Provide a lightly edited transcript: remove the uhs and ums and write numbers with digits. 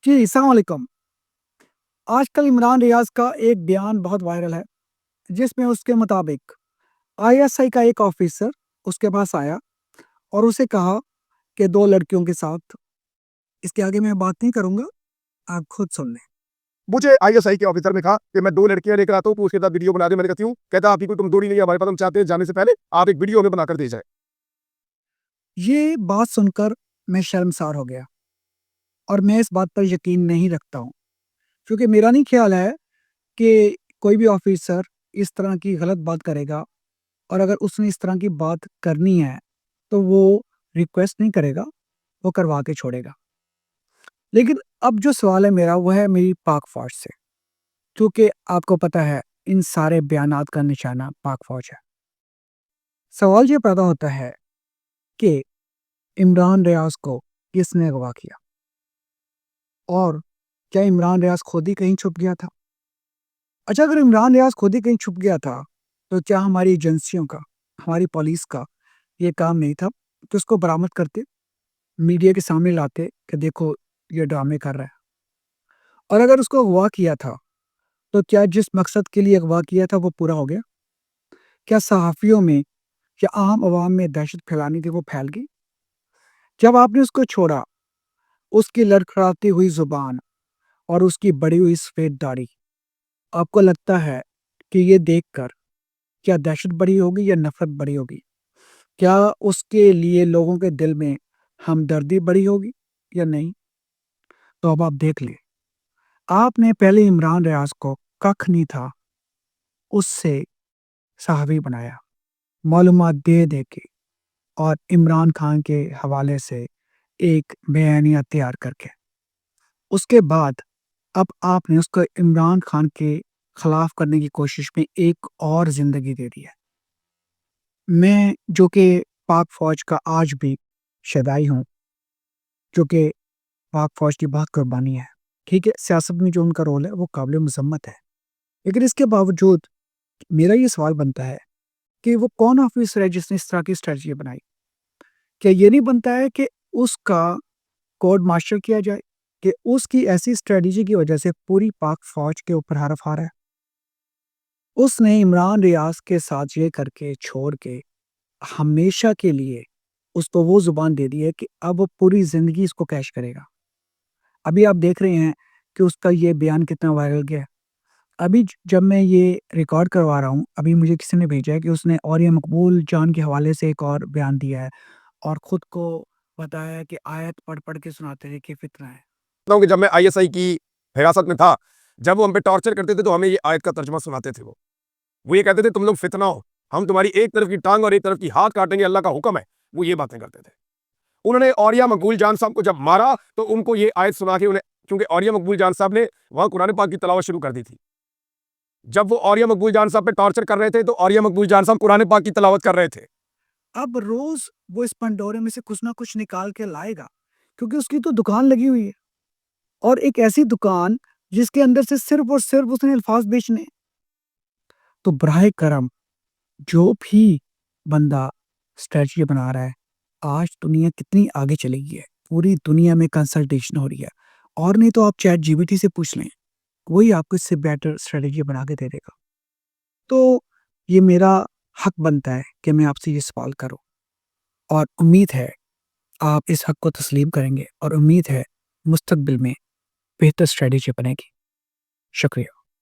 جی السلام علیکم۔ آج کل عمران ریاض کا ایک بیان بہت وائرل ہے جس میں اس کے مطابق آئی ایس آئی کا ایک آفیسر اس کے پاس آیا اور اسے کہا کہ 2 لڑکیوں کے ساتھ، اس کے آگے میں بات نہیں کروں گا، آپ خود سن لیں۔ مجھے آئی ایس آئی کے آفیسر نے کہا کہ میں 2 لڑکیاں لے کر آتا ہوں تو اس کے ساتھ ویڈیو بنا دے۔ میں نے کہا کیوں؟ کہتا آپ کی کوئی کمزوری نہیں ہے ہمارے پاس، ہم چاہتے ہیں جانے سے پہلے آپ ایک ویڈیو ہمیں بنا کر دے جائے۔ یہ بات سن کر میں شرمسار ہو گیا اور میں اس بات پر یقین نہیں رکھتا ہوں، کیونکہ میرا نہیں خیال ہے کہ کوئی بھی آفیسر اس طرح کی غلط بات کرے گا، اور اگر اس نے اس طرح کی بات کرنی ہے تو وہ ریکویسٹ نہیں کرے گا، وہ کروا کے چھوڑے گا۔ لیکن اب جو سوال ہے میرا، وہ ہے میری پاک فوج سے، کیونکہ آپ کو پتہ ہے ان سارے بیانات کا نشانہ پاک فوج ہے۔ سوال یہ پیدا ہوتا ہے کہ عمران ریاض کو کس نے اغوا کیا، اور کیا عمران ریاض خود ہی کہیں چھپ گیا تھا؟ اچھا، اگر عمران ریاض خود ہی کہیں چھپ گیا تھا تو کیا ہماری ایجنسیوں کا، ہماری پولیس کا یہ کام نہیں تھا کہ اس کو برآمد کرتے، میڈیا کے سامنے لاتے کہ دیکھو یہ ڈرامے کر رہا ہے؟ اور اگر اس کو اغوا کیا تھا تو کیا جس مقصد کے لیے اغوا کیا تھا وہ پورا ہو گیا؟ کیا صحافیوں میں یا عام عوام میں دہشت پھیلانی تھی وہ پھیل گئی؟ جب آپ نے اس کو چھوڑا، اس کی لڑکھڑاتی ہوئی زبان اور اس کی بڑی ہوئی سفید داڑھی، آپ کو لگتا ہے کہ یہ دیکھ کر کیا دہشت بڑی ہوگی یا نفرت بڑی ہوگی؟ کیا اس کے لیے لوگوں کے دل میں ہمدردی بڑی ہوگی یا نہیں؟ تو اب آپ دیکھ لیں، آپ نے پہلے عمران ریاض کو ککھ نہیں تھا اس سے صحافی بنایا، معلومات دے دے کے، اور عمران خان کے حوالے سے ایک بیانیہ تیار کر کے۔ اس کے بعد اب آپ نے اس کو عمران خان کے خلاف کرنے کی کوشش میں ایک اور زندگی دے دی ہے۔ میں جو کہ پاک فوج کا آج بھی شیدائی ہوں، جو کہ پاک فوج کی بہت قربانی ہے، ٹھیک ہے، سیاست میں جو ان کا رول ہے وہ قابل مذمت ہے، لیکن اس کے باوجود میرا یہ سوال بنتا ہے کہ وہ کون آفیسر ہے جس نے اس طرح کی اسٹریٹجی بنائی؟ کیا یہ نہیں بنتا ہے کہ اس کا کوڈ مارشل کیا جائے کہ اس کی ایسی اسٹریٹجی کی وجہ سے پوری پاک فوج کے اوپر حرف آ رہا ہے؟ اس نے عمران ریاض کے ساتھ یہ کر کے چھوڑ کے ہمیشہ کے لیے اس کو وہ زبان دے دی ہے کہ اب وہ پوری زندگی اس کو کیش کرے گا۔ ابھی آپ دیکھ رہے ہیں کہ اس کا یہ بیان کتنا وائرل گیا ہے۔ ابھی جب میں یہ ریکارڈ کروا رہا ہوں، ابھی مجھے کسی نے بھیجا ہے کہ اس نے اور یہ مقبول جان کے حوالے سے ایک اور بیان دیا ہے اور خود کو بتایا ہے کہ آیت پڑھ پڑھ کے سناتے تھے کہ فتنہ ہے۔ کہ جب میں آئی ایس آئی کی حراست میں تھا، جب وہ ہم پہ ٹارچر کرتے تھے تو ہمیں یہ آیت کا ترجمہ سناتے تھے۔ وہ یہ کہتے تھے تم لوگ فتنہ ہو، ہم تمہاری ایک طرف کی ٹانگ اور ایک طرف کی ہاتھ کاٹیں گے، اللہ کا حکم ہے۔ وہ یہ باتیں کرتے تھے۔ انہوں نے اوریہ مقبول جان صاحب کو جب مارا تو ان کو یہ آیت سنا کے کیونکہ اوریہ مقبول جان صاحب نے وہاں قرآن پاک کی تلاوت شروع کر دی تھی۔ جب وہ اوریہ مقبول جان صاحب پہ ٹارچر کر رہے تھے تو اوریہ مقبول جان صاحب قرآن پاک کی تلاوت کر رہے تھے۔ اب روز وہ اس پنڈورے میں سے کچھ نہ کچھ نکال کے لائے گا، کیونکہ اس کی تو دکان لگی ہوئی ہے، اور ایک ایسی دکان جس کے اندر سے صرف اور صرف اس نے الفاظ بیچنے۔ تو براہ کرم جو بھی بندہ اسٹریٹجی بنا رہا ہے، آج دنیا کتنی آگے چلے گئی ہے، پوری دنیا میں کنسلٹیشن ہو رہی ہے، اور نہیں تو آپ چیٹ جی پی ٹی سے پوچھ لیں، وہی آپ کو اس سے بیٹر اسٹریٹجی بنا کے دے دے گا۔ تو یہ میرا حق بنتا ہے کہ میں آپ سے یہ سوال کروں، اور امید ہے آپ اس حق کو تسلیم کریں گے، اور امید ہے مستقبل میں بہتر اسٹریٹجی بنے گی۔ شکریہ۔